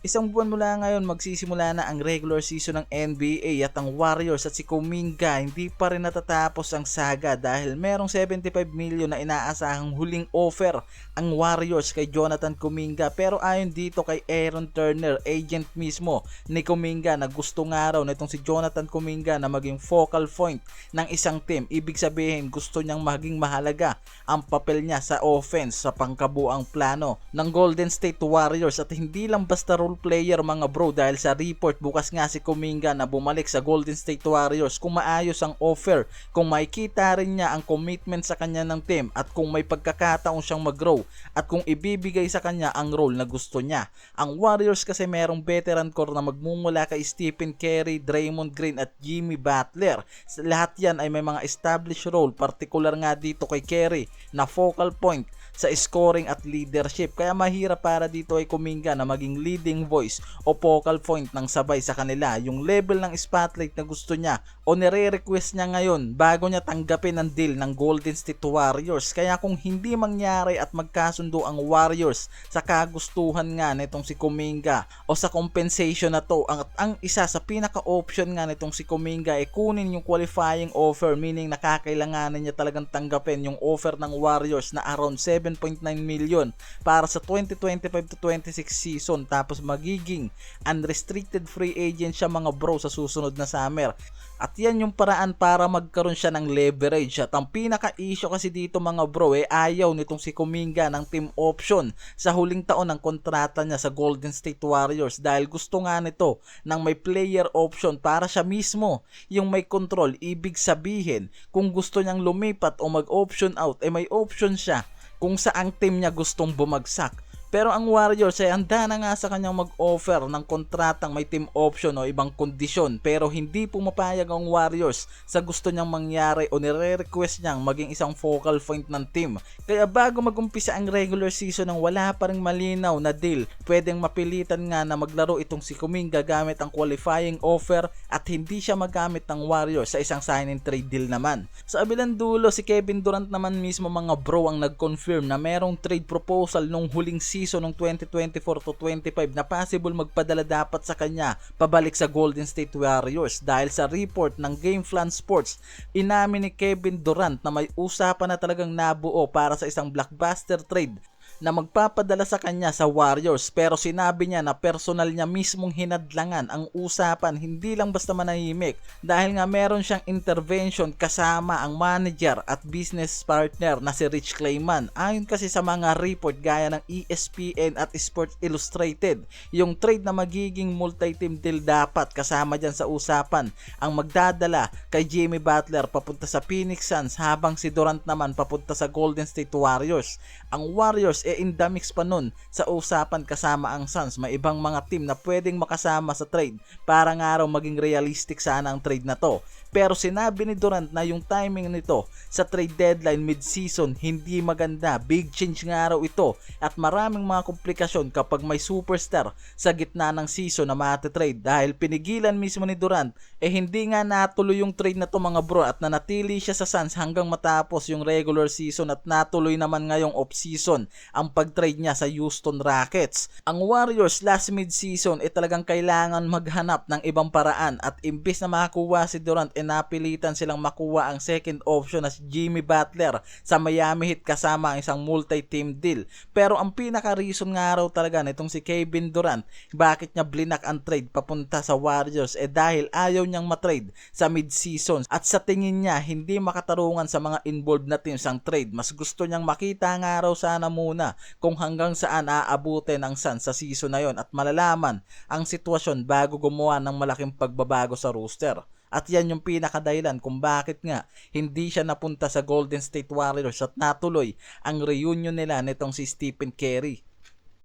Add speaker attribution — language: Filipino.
Speaker 1: Isang buwan mula ngayon magsisimula na ang regular season ng NBA at ang Warriors at si Kuminga hindi pa rin natatapos ang saga dahil merong 75 million na inaasahang huling offer ang Warriors kay Jonathan Kuminga, pero ayon dito kay Aaron Turner, agent mismo ni Kuminga, na gusto nga raw nitong si Jonathan Kuminga na maging focal point ng isang team. Ibig sabihin gusto niyang maging mahalaga ang papel niya sa offense sa pangkabuang plano ng Golden State Warriors at hindi lang basta role player mga bro, dahil sa report bukas nga si Kuminga na bumalik sa Golden State Warriors kung maayos ang offer, kung makikita rin niya ang commitment sa kanya ng team at kung may pagkakataon siyang mag-grow at kung ibibigay sa kanya ang role na gusto niya. Ang Warriors kasi merong veteran core na magmumula kay Stephen Curry, Draymond Green at Jimmy Butler. Lahat yan ay may mga established role, particular nga dito kay Curry na focal point sa scoring at leadership, kaya mahirap para dito ay Kuminga na maging leading voice o focal point ng sabay sa kanila. Yung level ng spotlight na gusto niya o nire-request niya ngayon bago niya tanggapin ang deal ng Golden State Warriors. Kaya kung hindi mangyari at magkasundo ang Warriors sa kagustuhan nga nitong si Kuminga o sa compensation na to, ang isa sa pinaka-option nga nitong si Kuminga ay kunin yung qualifying offer, meaning nakakailanganin niya talagang tanggapin yung offer ng Warriors na around 7.9 million para sa 2025 to 26 season, tapos magiging unrestricted free agent siya mga bro sa susunod na summer. At yan yung paraan para magkaroon siya ng leverage. At ang pinaka-issue kasi dito mga bro ayaw nitong si Kuminga ng team option sa huling taon ng kontrata niya sa Golden State Warriors, dahil gusto nga nito ng may player option para siya mismo yung may control. Ibig sabihin kung gusto niyang lumipat o mag-option out may option siya kung saang team niya gustong bumagsak. Pero ang Warriors ay handa na nga sa kanyang mag-offer ng kontratang may team option o ibang kondisyon, pero hindi pumapayag ang Warriors sa gusto niyang mangyari o nire-request niyang maging isang focal point ng team. Kaya bago mag-umpisa ang regular season nang wala pa ring malinaw na deal, pwedeng mapilitan nga na maglaro itong si Kuminga gamit ang qualifying offer at hindi siya magamit ng Warriors sa isang sign and trade deal naman. Sa kabilang dulo, si Kevin Durant naman mismo mga bro ang nag-confirm na merong trade proposal nung huling season ng 2024 to 25 na possible magpadala dapat sa kanya pabalik sa Golden State Warriors. Dahil sa report ng Gameflan Sports, inamin ni Kevin Durant na may usapan na talagang nabuo para sa isang blockbuster trade na magpapadala sa kanya sa Warriors, pero sinabi niya na personal niya mismong hinadlangan ang usapan, hindi lang basta manahimik, dahil nga meron siyang intervention kasama ang manager at business partner na si Rich Kleiman. Ayon kasi sa mga report gaya ng ESPN at Sports Illustrated, yung trade na magiging multi-team deal dapat kasama dyan sa usapan ang magdadala kay Jimmy Butler papunta sa Phoenix Suns, habang si Durant naman papunta sa Golden State Warriors. Ang Warriors in the mix pa nun sa usapan kasama ang Suns. May ibang mga team na pwedeng makasama sa trade para nga raw maging realistic sana ang trade na to. Pero sinabi ni Durant na yung timing nito sa trade deadline mid-season hindi maganda. Big change nga raw ito at maraming mga komplikasyon kapag may superstar sa gitna ng season na matitrade, dahil pinigilan mismo ni Durant hindi nga natuloy yung trade na to mga bro at nanatili siya sa Suns hanggang matapos yung regular season at natuloy naman ngayong off-season ang pag-trade niya sa Houston Rockets. Ang Warriors last mid-season talagang kailangan maghanap ng ibang paraan at imbis na makakuha si Durant napilitan silang makuha ang second option na si Jimmy Butler sa Miami Heat kasama ang isang multi-team deal. Pero ang pinaka-reason nga raw talaga nitong si Kevin Durant bakit niya blinak ang trade papunta sa Warriors dahil ayaw niyang matrade sa mid-season at sa tingin niya hindi makatarungan sa mga involved na teams ang trade. Mas gusto niyang makita nga raw sana muna kung hanggang saan aabutin ang Suns sa season na yon at malalaman ang sitwasyon bago gumawa ng malaking pagbabago sa roster. At yan yung pinakadahilan kung bakit nga hindi siya napunta sa Golden State Warriors at natuloy ang reunion nila nitong si Stephen Curry.